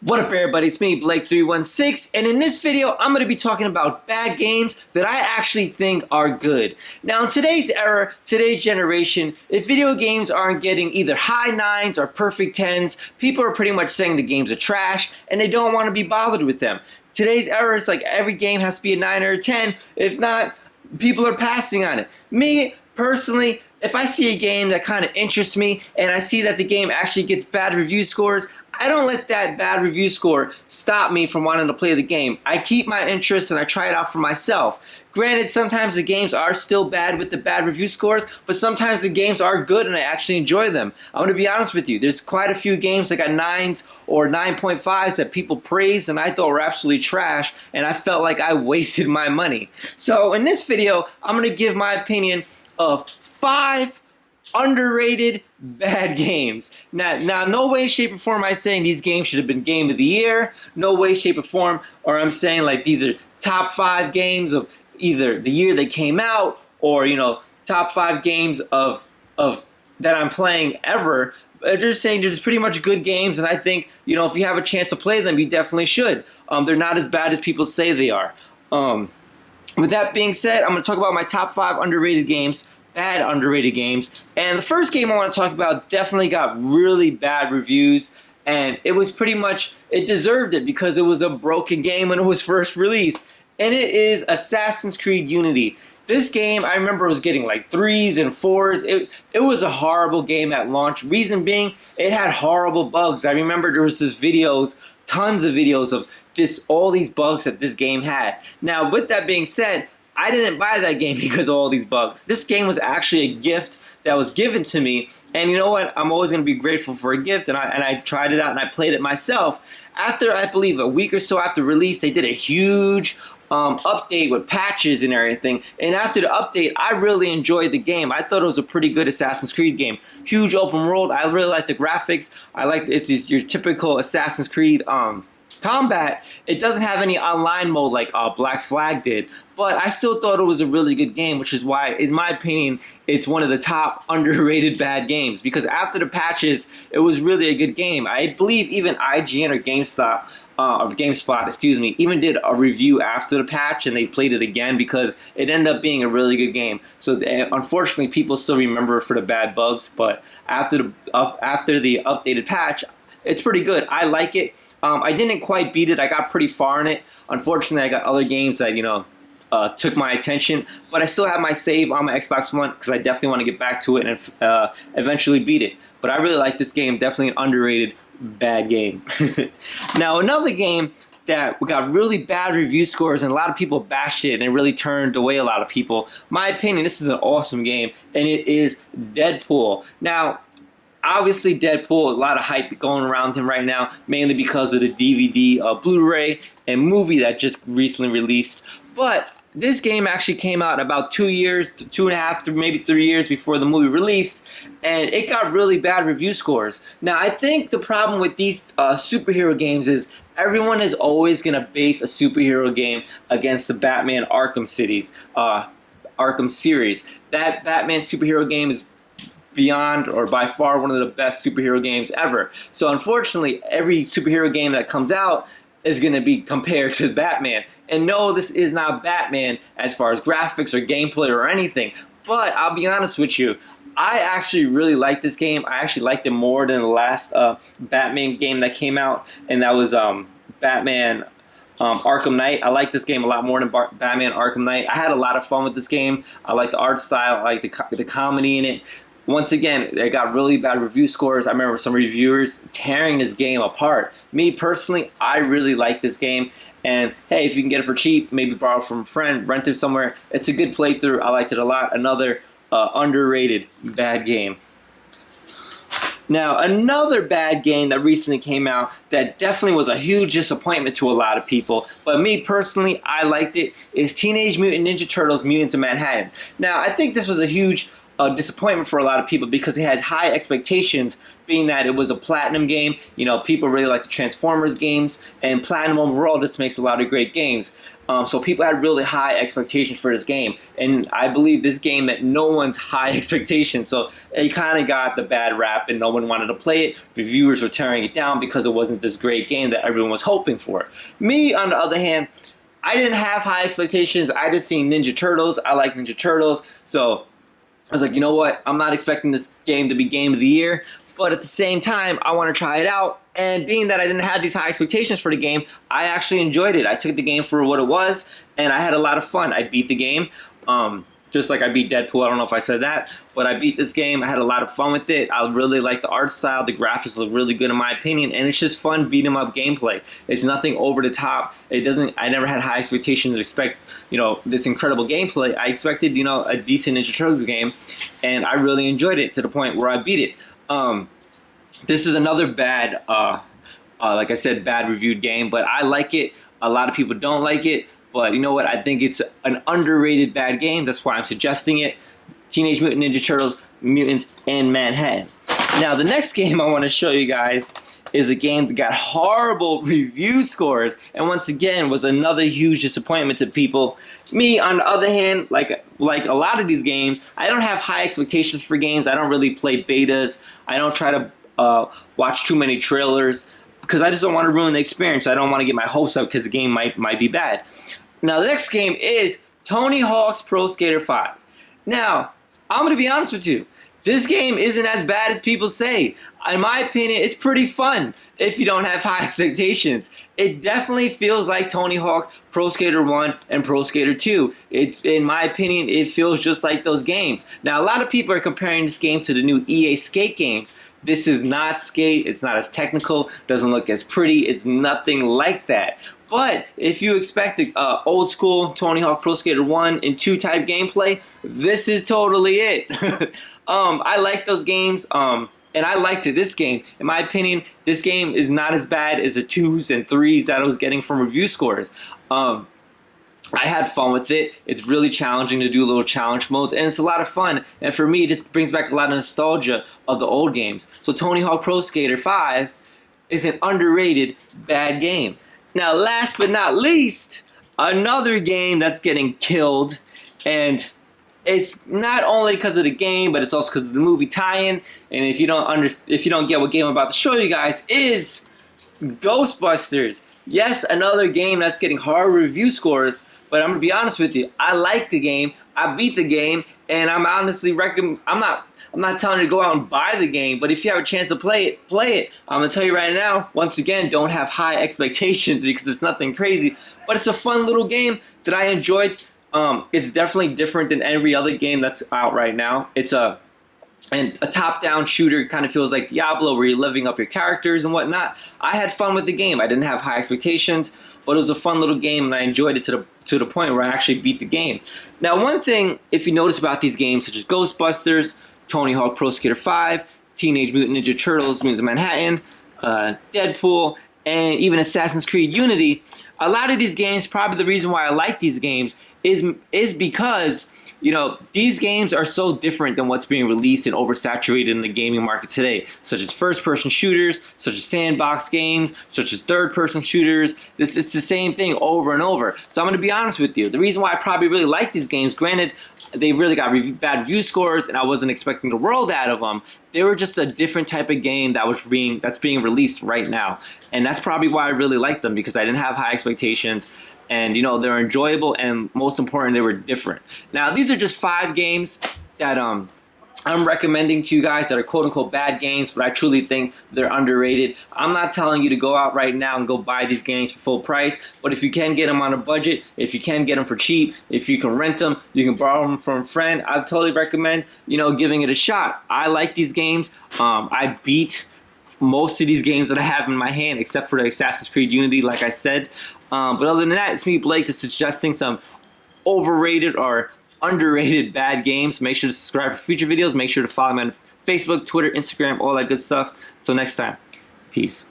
What up everybody, it's me Blake316, and in this video I'm going to be talking about bad games that I actually think are good. Now in today's era, today's generation, if video games aren't getting either high 9s or perfect 10s, people are pretty much saying the games are trash and they don't want to be bothered with them. Today's era is like every game has to be a 9 or a 10, if not, people are passing on it. Me, personally, if I see a game that kind of interests me and I see that the game actually gets bad review scores, I don't let that bad review score stop me from wanting to play the game. I keep my interest and I try it out for myself. Granted, sometimes the games are still bad with the bad review scores, but sometimes the games are good and I actually enjoy them. I'm going to be honest with you, there's quite a few games that got 9s or 9.5s that people praised and I thought were absolutely trash, and I felt like I wasted my money. So in this video, I'm going to give my opinion of 5 underrated bad games. Now, no way, shape, or form am I saying these games should have been Game of the Year. No way, shape, or form, or I'm saying like these are top 5 games of either the year they came out, or top 5 games of that I'm playing ever. They're just saying they're just pretty much good games, and I think if you have a chance to play them, you definitely should. They're not as bad as people say they are. With that being said, I'm going to talk about my top 5 underrated games. Bad underrated games. And the first game I want to talk about definitely got really bad reviews, and it was pretty much, it deserved it because it was a broken game when it was first released, and it is Assassin's Creed Unity. This game, I remember, was getting like 3s and 4s. It was a horrible game at launch. Reason being, it had horrible bugs. I remember there was this videos, tons of videos of just all these bugs that this game had. Now, with that being said, I didn't buy that game because of all these bugs. This game was actually a gift that was given to me, and you know what? I'm always going to be grateful for a gift, and I tried it out and I played it myself. After, I believe, a week or so after release, they did a huge update with patches and everything, and after the update, I really enjoyed the game. I thought it was a pretty good Assassin's Creed game. Huge open world. I really like the graphics. I like it's your typical Assassin's Creed combat. It doesn't have any online mode like Black Flag did, but I still thought it was a really good game, which is why, in my opinion, it's one of the top underrated bad games, because after the patches, it was really a good game. I believe even IGN or GameSpot, excuse me, even did a review after the patch, and they played it again because it ended up being a really good game. So unfortunately, people still remember it for the bad bugs, but after the updated patch, it's pretty good. I like it. I didn't quite beat it. I got pretty far in it. Unfortunately, I got other games that, took my attention. But I still have my save on my Xbox One because I definitely want to get back to it and eventually beat it. But I really like this game. Definitely an underrated bad game. Now, another game that got really bad review scores and a lot of people bashed it and it really turned away a lot of people. My opinion, this is an awesome game, and it is Deadpool. Now, obviously, Deadpool, a lot of hype going around him right now, mainly because of the DVD, Blu-ray, and movie that just recently released. But this game actually came out about 2 years, 2.5, maybe 3 years before the movie released, and it got really bad review scores. Now, I think the problem with these superhero games is everyone is always going to base a superhero game against the Batman Arkham series. That Batman superhero game is beyond or by far one of the best superhero games ever. So unfortunately, every superhero game that comes out is going to be compared to Batman. And no, this is not Batman as far as graphics or gameplay or anything. But I'll be honest with you, I actually really like this game. I actually liked it more than the last Batman game that came out, and that was Batman Arkham Knight. I like this game a lot more than Batman Arkham Knight. I had a lot of fun with this game. I like the art style. I like the comedy in it. Once again, it got really bad review scores. I remember some reviewers tearing this game apart. Me, personally, I really like this game. And hey, if you can get it for cheap, maybe borrow it from a friend, rent it somewhere. It's a good playthrough. I liked it a lot. Another underrated bad game. Now, another bad game that recently came out that definitely was a huge disappointment to a lot of people, but me personally, I liked it, is Teenage Mutant Ninja Turtles Mutants in Manhattan. Now, I think this was a huge a disappointment for a lot of people because they had high expectations, being that it was a Platinum game. You know, people really like the Transformers games, and Platinum overall just makes a lot of great games. So people had really high expectations for this game, and I believe this game met no one's high expectations, so it kind of got the bad rap and no one wanted to play it. Reviewers were tearing it down because it wasn't this great game that everyone was hoping for. Me, on the other hand, I didn't have high expectations. I just seen Ninja Turtles. I like Ninja Turtles, so I was like, you know what? I'm not expecting this game to be Game of the Year, but at the same time, I want to try it out. And being that I didn't have these high expectations for the game, I actually enjoyed it. I took the game for what it was, and I had a lot of fun. I beat the game, just like I beat Deadpool. I don't know if I said that, but I beat this game. I had a lot of fun with it. I really like the art style. The graphics look really good in my opinion, and it's just fun beat 'em up gameplay. It's nothing over the top. It doesn't. I never had high expectations to expect, you know, this incredible gameplay. I expected, you know, a decent Ninja Turtles game, and I really enjoyed it to the point where I beat it. This is another bad, like I said, bad reviewed game, but I like it. A lot of people don't like it, but you know what? I think it's an underrated bad game. That's why I'm suggesting it. Teenage Mutant Ninja Turtles, Mutants in Manhattan. Now, the next game I want to show you guys is a game that got horrible review scores, and once again was another huge disappointment to people. Me, on the other hand, like a lot of these games, I don't have high expectations for games. I don't really play betas. I don't try to watch too many trailers because I just don't want to ruin the experience. I don't want to get my hopes up because the game might be bad. Now, the next game is Tony Hawk's Pro Skater 5. Now, I'm going to be honest with you. This game isn't as bad as people say. In my opinion, it's pretty fun if you don't have high expectations. It definitely feels like Tony Hawk Pro Skater 1 and Pro Skater 2. In my opinion, it feels just like those games. Now, a lot of people are comparing this game to the new EA Skate games. This is not Skate. It's not as technical. Doesn't look as pretty. It's nothing like that. But if you expect the old school Tony Hawk Pro Skater 1 and 2 type gameplay, this is totally it. I like those games, and I liked it. This game, in my opinion, this game is not as bad as the 2s and 3s that I was getting from review scores. I had fun with it. It's really challenging to do little challenge modes, and it's a lot of fun. And for me, this brings back a lot of nostalgia of the old games. So Tony Hawk Pro Skater 5 is an underrated bad game. Now, last but not least, another game that's getting killed, and it's not only because of the game, but it's also because of the movie tie-in. And if you don't get what game I'm about to show you guys, is Ghostbusters. Yes, another game that's getting hard review scores, but I'm gonna be honest with you. I like the game. I beat the game, and I'm honestly I'm not telling you to go out and buy the game, but if you have a chance to play it, play it. I'm gonna tell you right now. Once again, don't have high expectations because it's nothing crazy, but it's a fun little game that I enjoyed. It's definitely different than every other game that's out right now. It's a top-down shooter. Kind of feels like Diablo, where you're living up your characters and whatnot. I had fun with the game. I didn't have high expectations, but it was a fun little game, and I enjoyed it to the point where I actually beat the game. Now, one thing, if you notice about these games, such as Ghostbusters, Tony Hawk Pro Skater 5, Teenage Mutant Ninja Turtles, Mutants in Manhattan, Deadpool, and even Assassin's Creed Unity, a lot of these games, probably the reason why I like these games is because, you know, these games are so different than what's being released and oversaturated in the gaming market today, such as first-person shooters, such as sandbox games, such as third-person shooters. It's the same thing over and over. So I'm going to be honest with you. The reason why I probably really like these games, granted, they really got bad review scores, and I wasn't expecting the world out of them. They were just a different type of game that's being released right now, and that's probably why I really like them, because I didn't have high expectations. And, you know, they're enjoyable, and most important, they were different. Now, these are just 5 games that I'm recommending to you guys that are quote-unquote bad games, but I truly think they're underrated. I'm not telling you to go out right now and go buy these games for full price, but if you can get them on a budget, if you can get them for cheap, if you can rent them, you can borrow them from a friend, I totally recommend, you know, giving it a shot. I like these games. I beat most of these games that I have in my hand, except for the Assassin's Creed Unity, like I said. But other than that, it's me, Blake, just suggesting some overrated or underrated bad games. Make sure to subscribe for future videos. Make sure to follow me on Facebook, Twitter, Instagram, all that good stuff. Until next time, peace.